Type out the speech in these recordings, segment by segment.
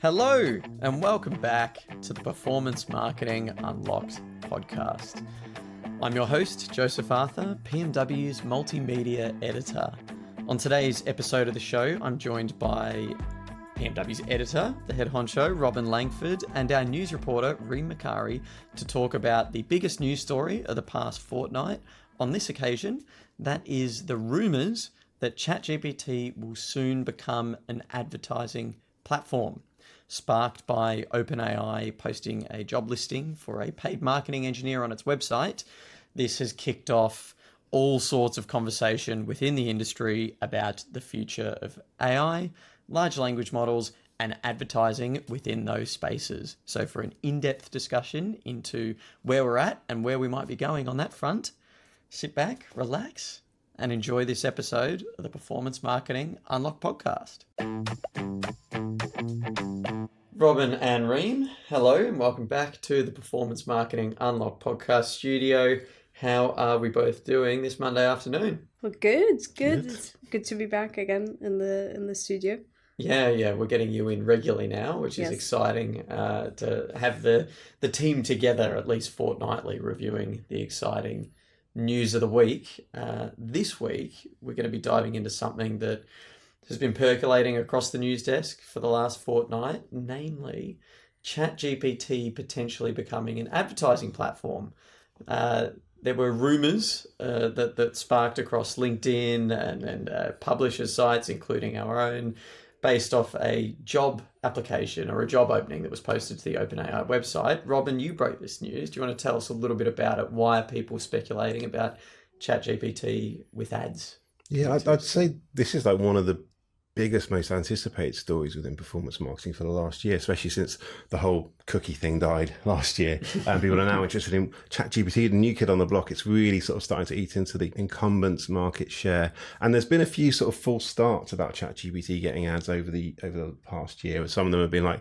Hello, and welcome back to the Performance Marketing Unlocked podcast. I'm your host, Joseph Arthur, PMW's Multimedia Editor. On today's episode of the show, I'm joined by PMW's editor, the head honcho, Robin Langford, and our news reporter, Reem Makari, to talk about the biggest news story of the past fortnight. On this occasion, that is the rumours that ChatGPT will soon become an advertising platform, sparked by OpenAI posting a job listing for a paid marketing engineer on its website. This has kicked off all sorts of conversation within the industry about the future of AI, large language models, and advertising within those spaces. So for an in-depth discussion into where we're at and where we might be going on that front, sit back, relax, and enjoy this episode of the Performance Marketing Unlocked podcast. Robin and Reem, hello and welcome back to the Performance Marketing Unlocked podcast studio. How are we both doing this Monday afternoon? Well, good. It's good to be back again in the studio. Yeah, we're getting you in regularly now, which is exciting to have the team together at least fortnightly reviewing the exciting news of the week. This week, we're going to be diving into something that has been percolating across the news desk for the last fortnight, namely ChatGPT potentially becoming an advertising platform. There were rumours that sparked across LinkedIn and publisher sites, including our own, based off a job application or a job opening that was posted to the OpenAI website. Robin, you broke this news. Do you want to tell us a little bit about it? Why are people speculating about ChatGPT with ads? Yeah, I'd say this is like one of the biggest, most anticipated stories within performance marketing for the last year, especially since the whole cookie thing died last year. And people are now interested in ChatGPT, the new kid on the block. It's really sort of starting to eat into the incumbents' market share. And there's been a few sort of false starts about ChatGPT getting ads over the past year. Some of them have been like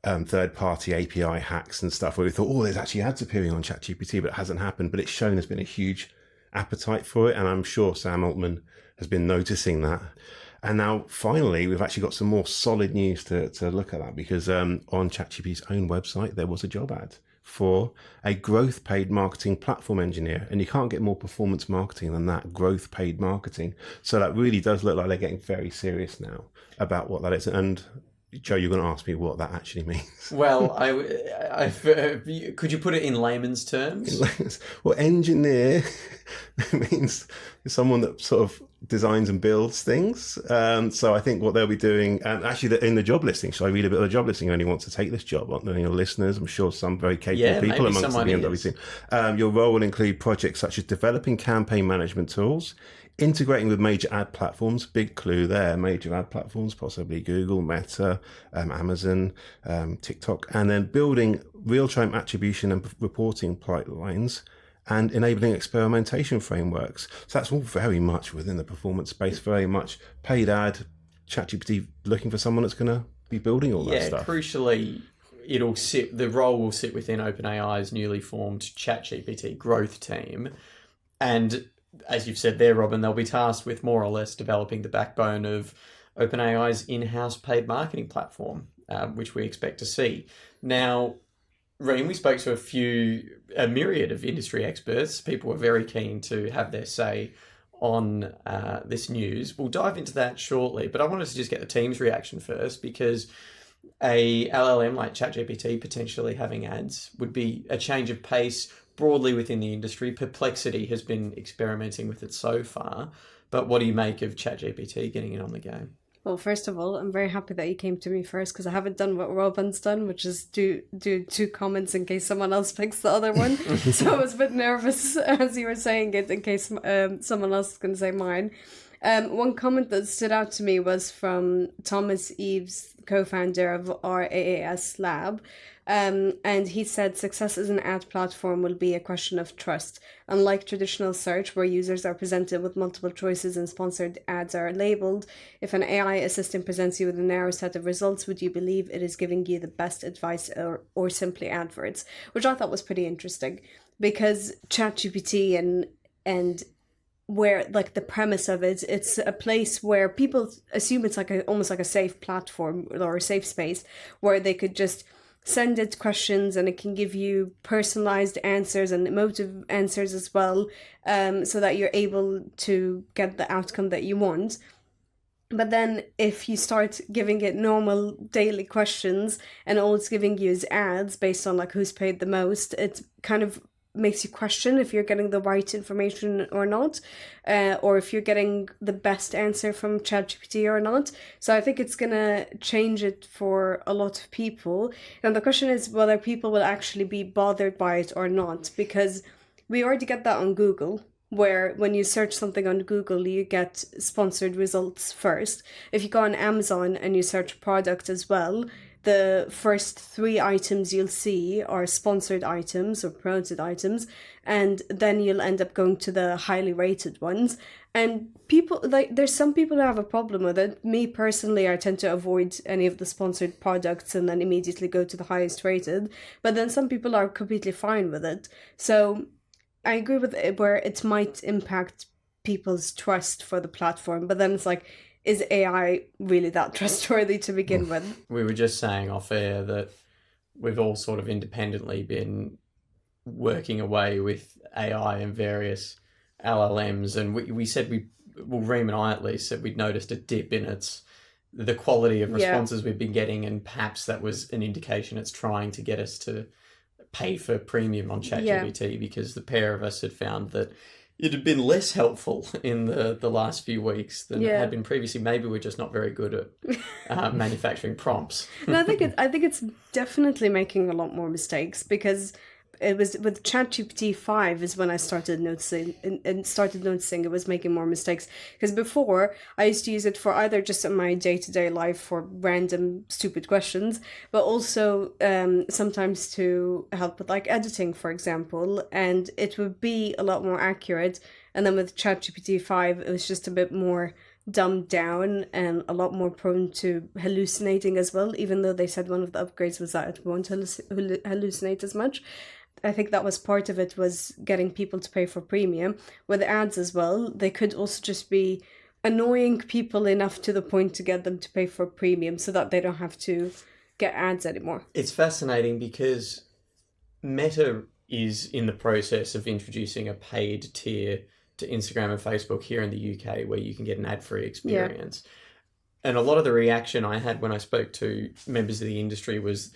third-party API hacks and stuff where we thought, there's actually ads appearing on ChatGPT, but it hasn't happened. But it's shown there's been a huge appetite for it. And I'm sure Sam Altman has been noticing that. And now, finally, we've actually got some more solid news to look at that, because on ChatGPT's own website, there was a job ad for a growth paid marketing platform engineer. And you can't get more performance marketing than that, growth paid marketing. So that really does look like they're getting very serious now about what that is. And Joe, you're going to ask me what that actually means. Well, could you put it in layman's terms? Well, engineer means someone that sort of designs and builds things. So I think what they'll be doing, and actually in the job listing, shall I read a bit of the job listing? Anyone wants to take this job? Any of your listeners? I'm sure some very capable people amongst the BMW team. Your role will include projects such as developing campaign management tools, integrating with major ad platforms, big clue there, major ad platforms, possibly Google, Meta, Amazon, TikTok, and then building real-time attribution and reporting pipelines and enabling experimentation frameworks. So that's all very much within the performance space, very much paid ad, ChatGPT looking for someone that's going to be building all that stuff. Yeah, crucially, the role will sit within OpenAI's newly formed ChatGPT growth team. And as you've said there, Robin, they'll be tasked with more or less developing the backbone of OpenAI's in-house paid marketing platform, which we expect to see. Now, Reem, we spoke to a myriad of industry experts. People were very keen to have their say on this news. We'll dive into that shortly, but I wanted to just get the team's reaction first, because a LLM like ChatGPT potentially having ads would be a change of pace broadly within the industry. Perplexity has been experimenting with it so far, but what do you make of ChatGPT getting in on the game? Well, first of all, I'm very happy that you came to me first, because I haven't done what Robin's done, which is do two comments in case someone else picks the other one. So I was a bit nervous as you were saying it in case someone else is going to say mine. One comment that stood out to me was from Thomas Eves, co-founder of RAAS Lab. And he said success as an ad platform will be a question of trust. Unlike traditional search, where users are presented with multiple choices and sponsored ads are labeled, if an AI assistant presents you with a narrow set of results, would you believe it is giving you the best advice or simply adverts? Which I thought was pretty interesting, because ChatGPT and where like the premise of it, it's a place where people assume it's like almost like a safe platform or a safe space where they could just send it questions and it can give you personalized answers and emotive answers as well, so that you're able to get the outcome that you want. But then if you start giving it normal daily questions and all it's giving you is ads based on like who's paid the most, it kind of makes you question if you're getting the right information or not, or if you're getting the best answer from ChatGPT or not. So I think it's gonna change it for a lot of people. And the question is whether people will actually be bothered by it or not, because we already get that on Google, where when you search something on Google, you get sponsored results first. If you go on Amazon and you search product as well, the first 3 items you'll see are sponsored items or promoted items, and then you'll end up going to the highly rated ones. And people, like, there's some people who have a problem with it. Me personally, I tend to avoid any of the sponsored products and then immediately go to the highest rated. But then some people are completely fine with it. So I agree with it where it might impact people's trust for the platform. But then it's like, is AI really that trustworthy to begin with? We were just saying off air that we've all sort of independently been working away with AI and various LLMs, and we said Reem and I at least said we'd noticed a dip in the quality of responses we've been getting, and perhaps that was an indication it's trying to get us to pay for premium on ChatGPT, because the pair of us had found that it had been less helpful in the last few weeks than it had been previously. Maybe we're just not very good at manufacturing prompts. No, I think it's definitely making a lot more mistakes, because it was with ChatGPT 5 is when I started noticing it was making more mistakes. Because before I used to use it for either just in my day-to-day life for random stupid questions, but also sometimes to help with like editing, for example, and it would be a lot more accurate. And then with ChatGPT 5, it was just a bit more dumbed down and a lot more prone to hallucinating as well, even though they said one of the upgrades was that it won't hallucinate as much. I think that was part of it, was getting people to pay for premium. With ads as well, they could also just be annoying people enough to the point to get them to pay for premium so that they don't have to get ads anymore. It's fascinating because Meta is in the process of introducing a paid tier to Instagram and Facebook here in the UK where you can get an ad-free experience. Yeah. And a lot of the reaction I had when I spoke to members of the industry was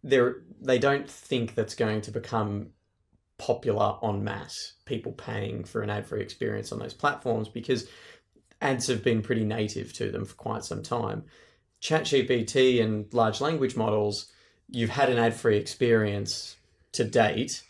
they don't think that's going to become popular en masse, people paying for an ad-free experience on those platforms, because ads have been pretty native to them for quite some time. ChatGPT and large language models, you've had an ad-free experience to date,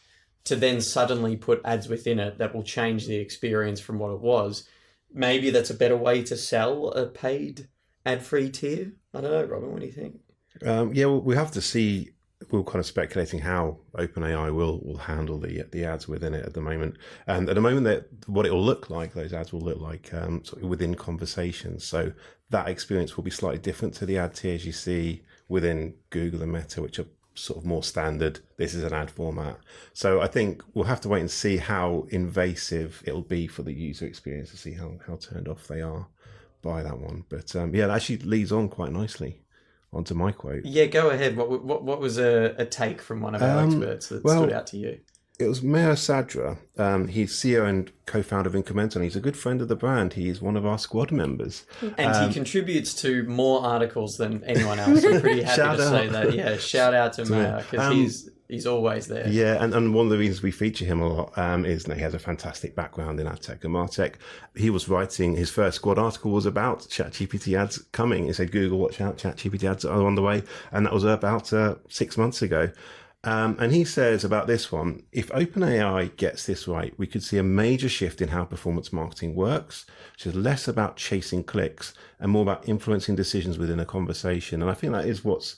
to then suddenly put ads within it that will change the experience from what it was. Maybe that's a better way to sell a paid ad-free tier. I don't know, Robin, what do you think? Well, we have to see. We're kind of speculating how OpenAI will handle the ads within it at the moment. And at the moment, that what it will look like, those ads will look like sort of within conversations. So that experience will be slightly different to the ad tiers you see within Google and Meta, which are sort of more standard. This is an ad format. So I think we'll have to wait and see how invasive it'll be for the user experience to see how turned off they are by that one. But that actually leads on quite nicely onto my quote. Yeah, go ahead. What was a take from one of our experts that stood out to you? It was Meher Sadra. He's CEO and co-founder of Incremental, and he's a good friend of the brand. He is one of our squad members. And he contributes to more articles than anyone else. I'm pretty happy to say that. Yeah, shout out to Meher, because he's always there. Yeah, and one of the reasons we feature him a lot is that he has a fantastic background in ad tech and martech. He was writing, his first squad article was about ChatGPT ads coming. He said, Google, watch out, ChatGPT ads are on the way. And that was about 6 months ago. And he says about this one, if OpenAI gets this right, we could see a major shift in how performance marketing works, which is less about chasing clicks and more about influencing decisions within a conversation. And I think that is what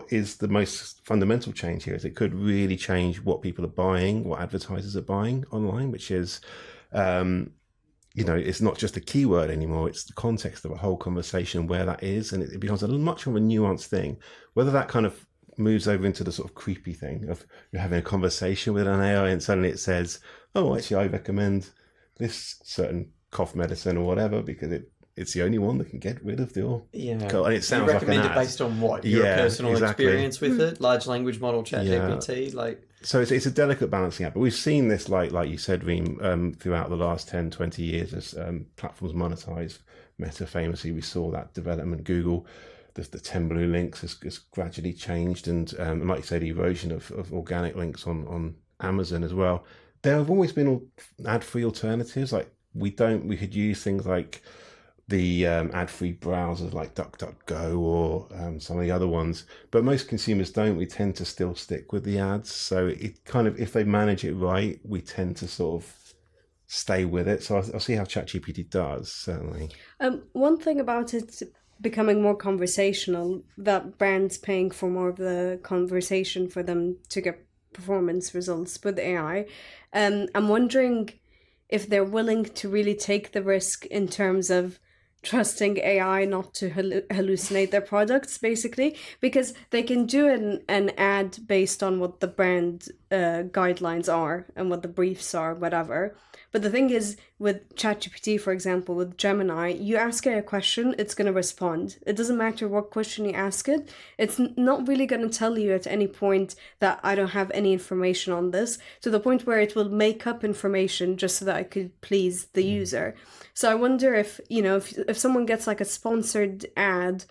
is the most fundamental change here, is it could really change what people are buying, what advertisers are buying online, which is, it's not just a keyword anymore. It's the context of a whole conversation, where that is, and it becomes a much more of a nuanced thing. Whether that kind of moves over into the sort of creepy thing of you're having a conversation with an AI and suddenly it says, oh, actually, I recommend this certain cough medicine or whatever because it's the only one that can get rid of the and it sounds you like an recommend ad. it based on what your personal experience with it, large language model, ChatGPT, So it's a delicate balancing act, but we've seen this, like you said, Reem, throughout the last 10, 20 years as platforms monetize. Meta famously, we saw that development. Google, the 10 blue links has gradually changed, and like you said, erosion of organic links on Amazon as well. There have always been ad-free alternatives. Like we could use things like the ad-free browsers like DuckDuckGo or some of the other ones, but most consumers don't. We tend to still stick with the ads. So it kind of, if they manage it right, we tend to sort of stay with it. So I'll see how ChatGPT does, certainly. One thing about it becoming more conversational, that brands paying for more of the conversation for them to get performance results with AI, I'm wondering if they're willing to really take the risk in terms of trusting AI not to hallucinate their products, basically, because they can do an ad based on what the brand guidelines are and what the briefs are, whatever. But the thing is, with ChatGPT, for example, with Gemini, you ask it a question, it's going to respond. It doesn't matter what question you ask it. It's not really going to tell you at any point that I don't have any information on this, to the point where it will make up information just so that I could please the user. So I wonder if, if someone gets like a sponsored ad,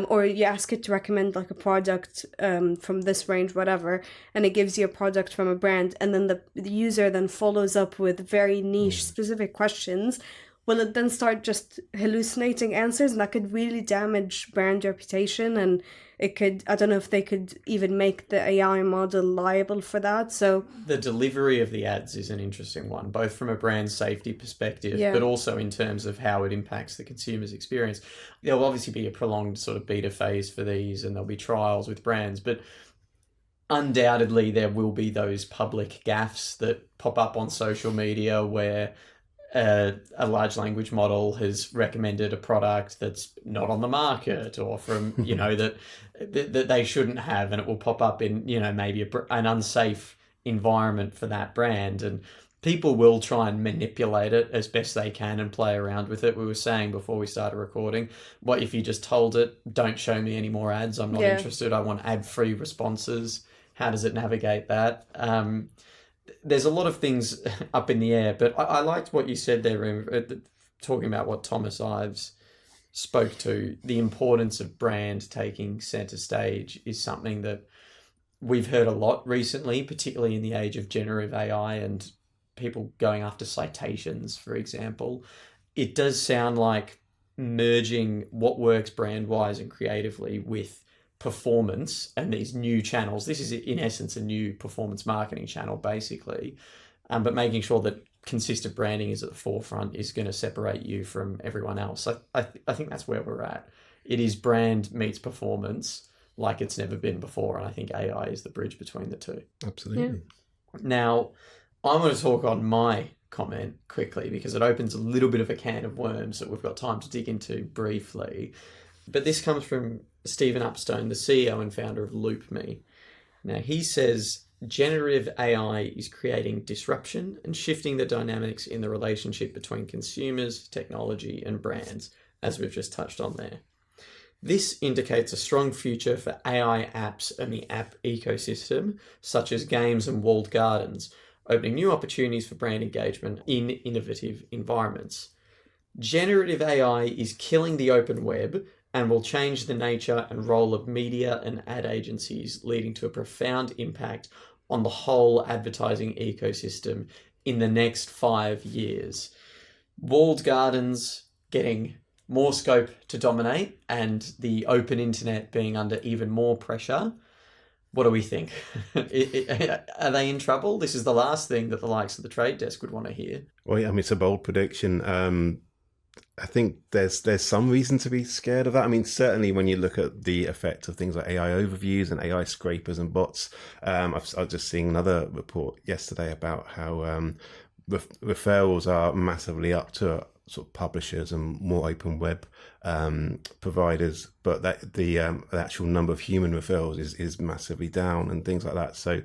or you ask it to recommend like a product from this range, whatever, and it gives you a product from a brand, and then the user then follows up with very niche specific questions, will it then start just hallucinating answers? And that could really damage brand reputation, and it could, I don't know if they could even make the AI model liable for that. So the delivery of the ads is an interesting one, both from a brand safety perspective, but also in terms of how it impacts the consumer's experience. There'll obviously be a prolonged sort of beta phase for these, and there'll be trials with brands, but undoubtedly there will be those public gaffes that pop up on social media where a large language model has recommended a product that's not on the market, or from, that they shouldn't have, and it will pop up in, maybe an unsafe environment for that brand. And people will try and manipulate it as best they can and play around with it. We were saying before we started recording, what if you just told it, don't show me any more ads, I'm not interested, I want ad-free responses? How does it navigate that? There's a lot of things up in the air, but I liked what you said there, talking about what Thomas Ives spoke to. The importance of brand taking center stage is something that we've heard a lot recently, particularly in the age of generative AI and people going after citations, for example. It does sound like merging what works brand-wise and creatively with performance and these new channels. This is in essence a new performance marketing channel, basically, but making sure that consistent branding is at the forefront is going to separate you from everyone else. I think that's where we're at. It is brand meets performance like it's never been before, and I think AI is the bridge between the two. Absolutely. Now, I'm going to talk on my comment quickly because it opens a little bit of a can of worms that we've got time to dig into briefly. But this comes from Stephen Upstone, the CEO and founder of LoopMe. Now, he says generative AI is creating disruption and shifting the dynamics in the relationship between consumers, technology, and brands, as we've just touched on there. This indicates a strong future for AI apps and the app ecosystem, such as games and walled gardens, opening new opportunities for brand engagement in innovative environments. Generative AI is killing the open web and will change the nature and role of media and ad agencies, leading to a profound impact on the whole advertising ecosystem in the next 5 years. Walled gardens getting more scope to dominate and the open internet being under even more pressure. What do we think? Are they in trouble? This is the last thing that the likes of the Trade Desk would want to hear. Well, yeah, I mean, it's a bold prediction. I think there's some reason to be scared of that. I mean, certainly when you look at the effect of things like AI overviews and AI scrapers and bots, I was just seeing another report yesterday about how referrals are massively up to sort of publishers and more open web providers, but that the actual number of human referrals is massively down and things like that. So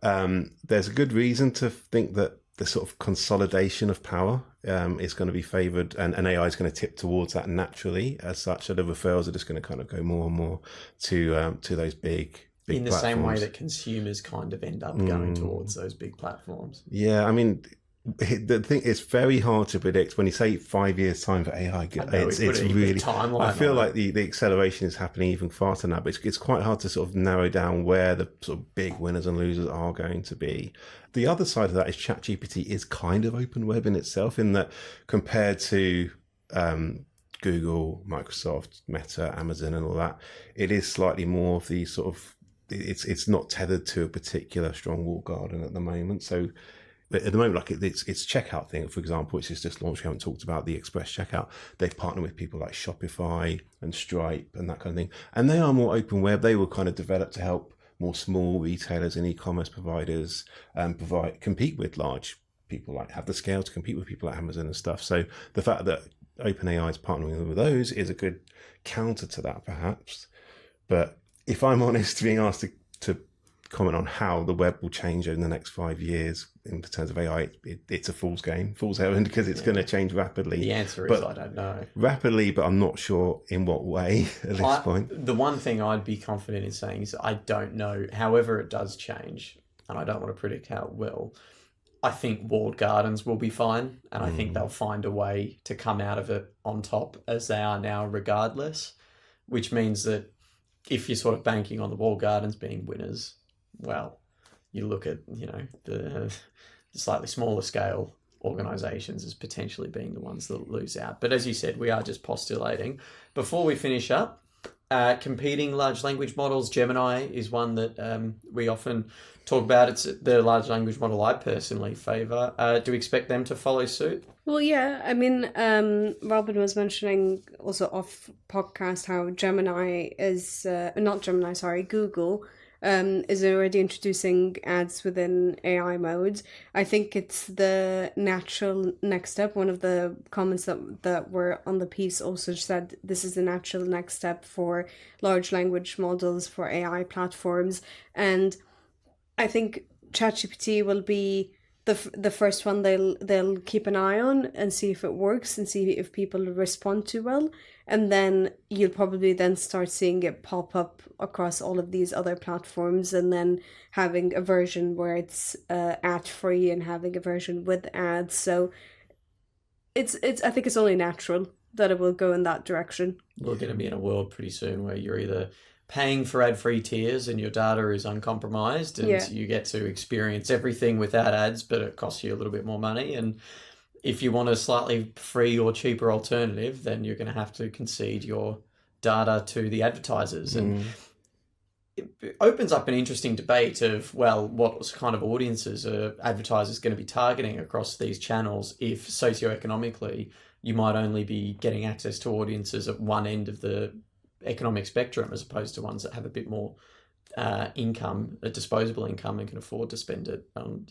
there's a good reason to think that the sort of consolidation of power is going to be favoured, and AI is going to tip towards that naturally as such. So the referrals are just going to kind of go more and more to those big in the platforms. same way that consumers kind of end up going towards those big platforms. Yeah, I mean, the thing is very hard to predict. When you say 5 years time for AI, it's really I feel like the acceleration is happening even faster now, but it's quite hard to sort of narrow down where the sort of big winners and losers are going to be. The other side of that is ChatGPT is kind of open web in itself, in that compared to Google, Microsoft, Meta, Amazon and all that, it is slightly more of the sort of, it's not tethered to a particular strong walled garden at the moment. So at the moment, like it's checkout thing, for example, which is just launched. We haven't talked about the express checkout. They've partnered with people like Shopify and Stripe and that kind of thing. And they are more open web. They were kind of developed to help more small retailers and e-commerce providers compete with large people, like have the scale to compete with people like Amazon and stuff. So the fact that OpenAI is partnering with those is a good counter to that, perhaps. But if I'm honest, being asked to comment on how the web will change over the next 5 years in terms of AI, it's a fool's errand, because it's going to change rapidly. The answer is I don't know. Rapidly, but I'm not sure in what way at this point. The one thing I'd be confident in saying is I don't know. However it does change, and I don't want to predict how it will, I think walled gardens will be fine, and I think they'll find a way to come out of it on top, as they are now regardless, which means that if you're sort of banking on the walled gardens being winners, well, you look at, the slightly smaller scale organizations as potentially being the ones that lose out. But as you said, we are just postulating. Before we finish up, competing large language models, Gemini is one that we often talk about. It's the large language model I personally favor. Do we expect them to follow suit? Well, yeah. I mean, Robin was mentioning also off podcast how Gemini is, Google is already introducing ads within AI mode. I think it's the natural next step. One of the comments that were on the piece also said this is the natural next step for large language models, for AI platforms. And I think ChatGPT will be the first one they'll keep an eye on and see if it works and see if people respond to well. And then you'll probably then start seeing it pop up across all of these other platforms, and then having a version where it's ad free and having a version with ads. So it's I think it's only natural that it will go in that direction. We're going to be in a world pretty soon where you're either paying for ad-free tiers and your data is uncompromised and you get to experience everything without ads, but it costs you a little bit more money. And if you want a slightly free or cheaper alternative, then you're going to have to concede your data to the advertisers. And it opens up an interesting debate of, well, what kind of audiences are advertisers going to be targeting across these channels if socioeconomically you might only be getting access to audiences at one end of the economic spectrum as opposed to ones that have a bit more income, a disposable income, and can afford to spend it on,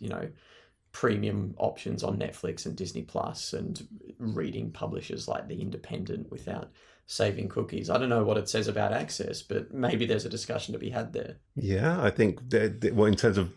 premium options on Netflix and Disney Plus and reading publishers like The Independent without saving cookies. I don't know what it says about access, but maybe there's a discussion to be had there. Yeah, I think in terms of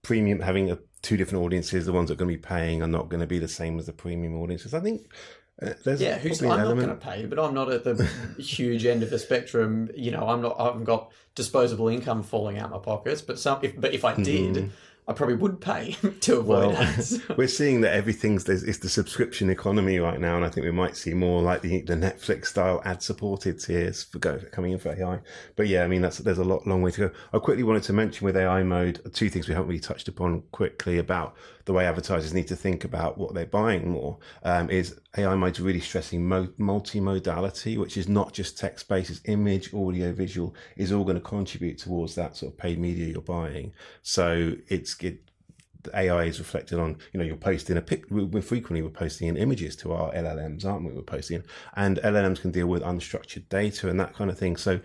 premium, having two different audiences, the ones that are going to be paying are not going to be the same as the premium audiences. I think there's I'm not going to pay, but I'm not at the huge end of the spectrum. I haven't got disposable income falling out my pockets, but if I did, I probably would pay to avoid ads. We're seeing that it's the subscription economy right now, and I think we might see more like the Netflix style ad supported tiers coming in for AI. But yeah, I mean there's a long way to go. I quickly wanted to mention with AI mode two things we haven't really touched upon quickly about the way advertisers need to think about what they're buying more. Is AI mode's really stressing multimodality, which is not just text based, it's image, audio, visual, is all going to contribute towards that sort of paid media you're buying. So AI is reflected on, you're posting we're posting in images to our LLMs, aren't we? We're posting, and LLMs can deal with unstructured data and that kind of thing. So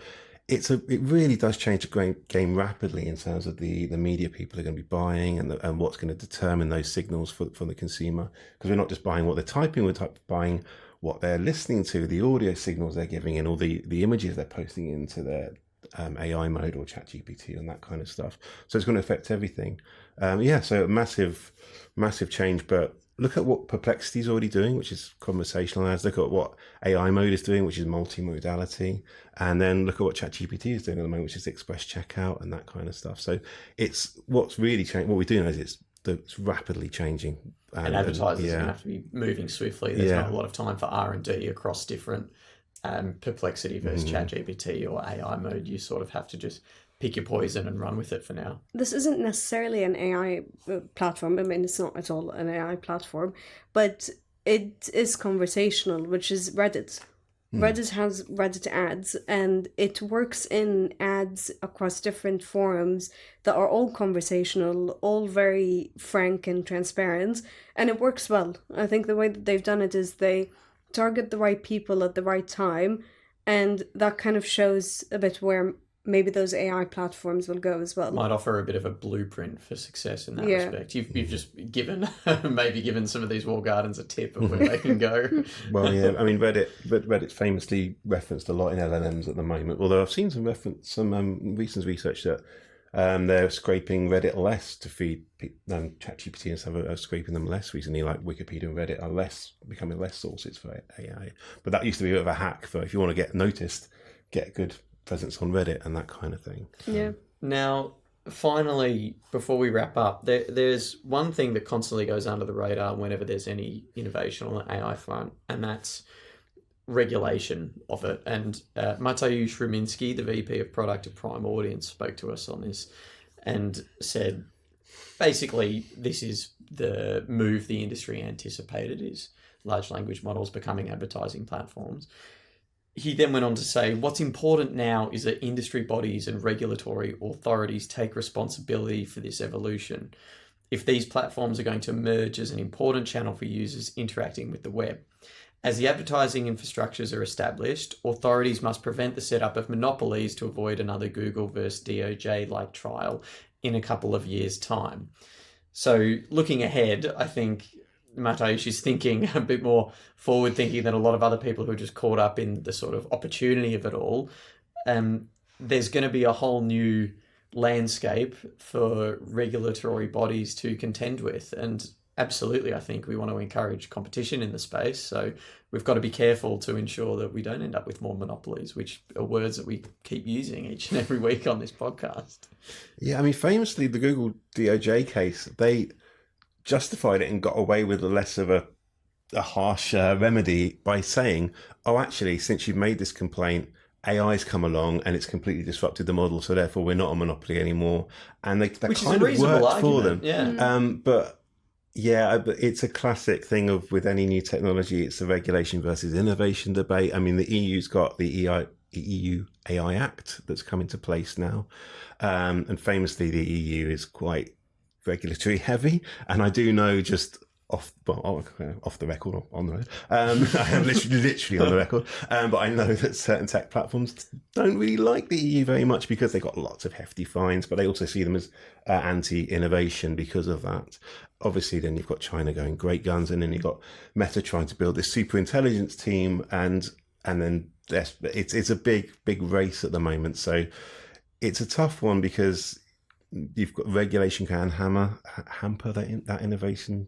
it really does change the game rapidly in terms of the media people are going to be buying and what's going to determine those signals for the consumer, because we're not just buying what they're typing, we're buying what they're listening to, the audio signals they're giving, and all the images they're posting into their AI mode or ChatGPT and that kind of stuff. So it's going to affect everything. So massive change. But look at what Perplexity is already doing, which is conversational ads. Look at what AI mode is doing, which is multimodality. And then look at what ChatGPT is doing at the moment, which is express checkout and that kind of stuff. So it's what's really changed. What we do know is it's rapidly changing. And advertisers are going to have to be moving swiftly. There's not a lot of time for R&D across different Perplexity versus ChatGPT or AI mode. You sort of have to just pick your poison and run with it for now. This isn't necessarily an AI platform. I mean, it's not at all an AI platform, but it is conversational, which is Reddit. Reddit has Reddit ads, and it works in ads across different forums that are all conversational, all very frank and transparent, and it works well. I think the way that they've done it is they target the right people at the right time, and that kind of shows a bit where maybe those AI platforms will go as well. Might offer a bit of a blueprint for success in that respect. You've just given some of these wall gardens a tip of where they can go. Well, yeah, I mean, Reddit's famously referenced a lot in LLMs at the moment, although I've seen some recent research that they're scraping Reddit less to feed ChatGPT and stuff are scraping them less recently, like Wikipedia and Reddit are becoming less sources for AI. But that used to be a bit of a hack for if you want to get noticed, get a good presence on Reddit and that kind of thing. Yeah. Now, finally, before we wrap up, there's one thing that constantly goes under the radar whenever there's any innovation on the AI front, and that's regulation of it. And Mateusz Rumiński, the VP of Product at Prime Audience, spoke to us on this and said, basically, this is the move the industry anticipated, is large language models becoming advertising platforms. He then went on to say, what's important now is that industry bodies and regulatory authorities take responsibility for this evolution if these platforms are going to emerge as an important channel for users interacting with the web. As the advertising infrastructures are established, authorities must prevent the setup of monopolies to avoid another Google versus DOJ-like trial in a couple of years' time. So looking ahead, I think Mateusz is thinking a bit more forward thinking than a lot of other people who are just caught up in the sort of opportunity of it all. There's going to be a whole new landscape for regulatory bodies to contend with. And absolutely, I think we want to encourage competition in the space. So we've got to be careful to ensure that we don't end up with more monopolies, which are words that we keep using each and every week on this podcast. Yeah, I mean, famously, the Google DOJ case, they justified it and got away with less of a harsh remedy by saying, oh, actually, since you've made this complaint, AI's come along and it's completely disrupted the model, so therefore we're not a monopoly anymore. And that kind of worked for them. Yeah. But it's a classic thing of with any new technology, it's a regulation versus innovation debate. I mean, the EU's got the EU AI Act that's come into place now. And famously, the EU is quite regulatory heavy, and I do know just off the record or on the road, I am literally on the record, but I know that certain tech platforms don't really like the EU very much because they got lots of hefty fines, but they also see them as anti-innovation because of that. Obviously, then you've got China going great guns, and then you've got Meta trying to build this super intelligence team, and then it's a big race at the moment. So it's a tough one because you've got regulation can hamper that innovation,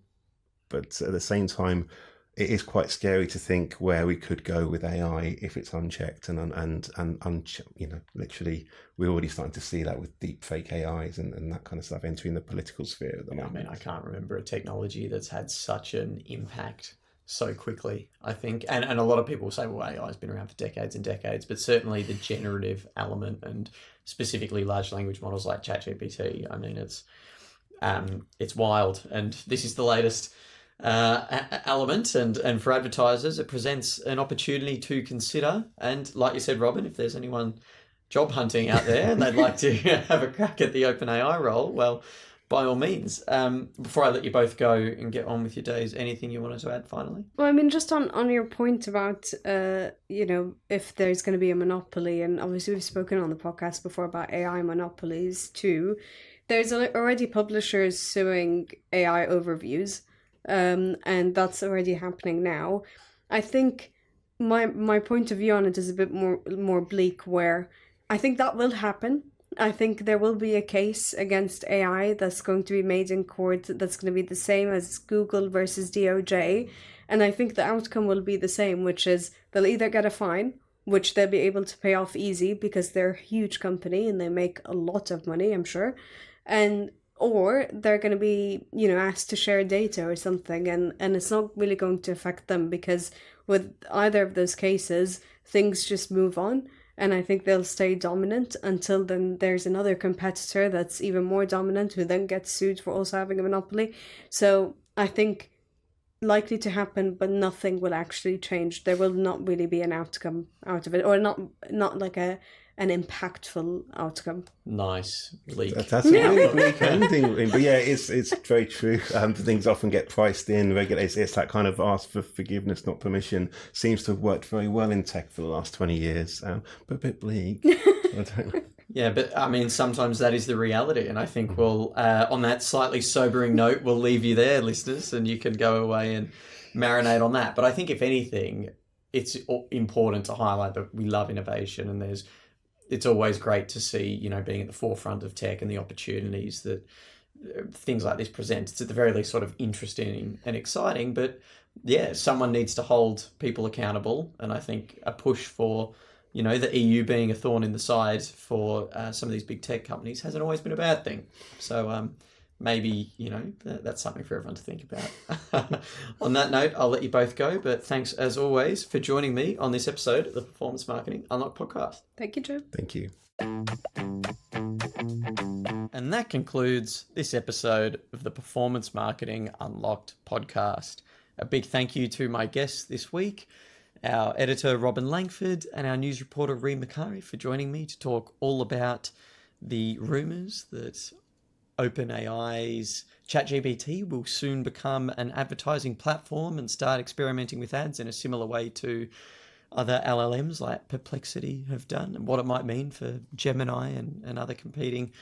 but at the same time, it is quite scary to think where we could go with AI if it's unchecked and literally we're already starting to see that with deep fake AIs and that kind of stuff entering the political sphere at the moment. I mean, I can't remember a technology that's had such an impact so quickly, I think. And a lot of people say, well, AI has been around for decades and decades, but certainly the generative element and specifically large language models like ChatGPT, I mean, it's wild. And this is the latest element. And for advertisers, it presents an opportunity to consider. And like you said, Robin, if there's anyone job hunting out there and they'd like to have a crack at the OpenAI role, well, by all means. Before I let you both go and get on with your days, anything you wanted to add finally? Well, I mean, just on your point about, if there's going to be a monopoly, and obviously we've spoken on the podcast before about AI monopolies too, there's already publishers suing AI overviews, and that's already happening now. I think my point of view on it is a bit more bleak, where I think that will happen. I think there will be a case against AI that's going to be made in court that's going to be the same as Google versus DOJ. And I think the outcome will be the same, which is they'll either get a fine, which they'll be able to pay off easy because they're a huge company and they make a lot of money, I'm sure. Or they're going to be, asked to share data or something. And it's not really going to affect them because with either of those cases, things just move on. And I think they'll stay dominant until then there's another competitor that's even more dominant who then gets sued for also having a monopoly. So I think likely to happen, but nothing will actually change. There will not really be an outcome out of it, or not like an impactful outcome. Nice. Bleak. That's a really bleak ending. But yeah, it's very true. Things often get priced in. Regulators, it's that kind of ask for forgiveness, not permission. Seems to have worked very well in tech for the last 20 years, but a bit bleak. I don't know. Yeah, but I mean, sometimes that is the reality. And I think we'll, on that slightly sobering note, we'll leave you there, listeners, and you can go away and marinate on that. But I think if anything, it's important to highlight that we love innovation, and it's always great to see, being at the forefront of tech and the opportunities that things like this present. It's at the very least sort of interesting and exciting, but yeah, someone needs to hold people accountable. And I think a push for, the EU being a thorn in the side for some of these big tech companies hasn't always been a bad thing. So maybe, that's something for everyone to think about. On that note, I'll let you both go, but thanks as always for joining me on this episode of the Performance Marketing Unlocked podcast. Thank you, Joe. Thank you. And that concludes this episode of the Performance Marketing Unlocked podcast. A big thank you to my guests this week, our editor Robin Langford and our news reporter Ree Macari for joining me to talk all about the rumours that OpenAI's ChatGPT will soon become an advertising platform and start experimenting with ads in a similar way to other LLMs like Perplexity have done, and what it might mean for Gemini and other competing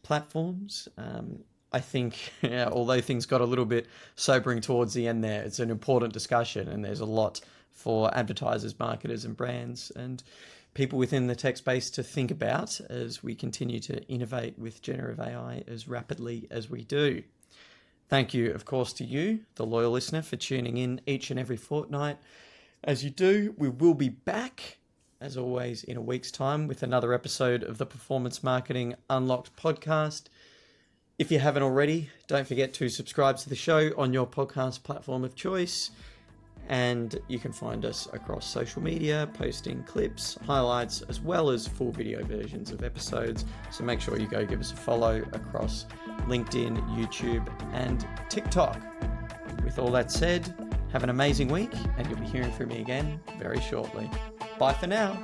platforms. I think, although things got a little bit sobering towards the end there, it's an important discussion, and there's a lot for advertisers, marketers and brands and people within the tech space to think about as we continue to innovate with generative AI as rapidly as we do. Thank you, of course, to you, the loyal listener, for tuning in each and every fortnight. As you do, we will be back, as always, in a week's time with another episode of the Performance Marketing Unlocked podcast. If you haven't already, don't forget to subscribe to the show on your podcast platform of choice. And you can find us across social media, posting clips, highlights, as well as full video versions of episodes. So make sure you go give us a follow across LinkedIn, YouTube, and TikTok. With all that said, have an amazing week, and you'll be hearing from me again very shortly. Bye for now.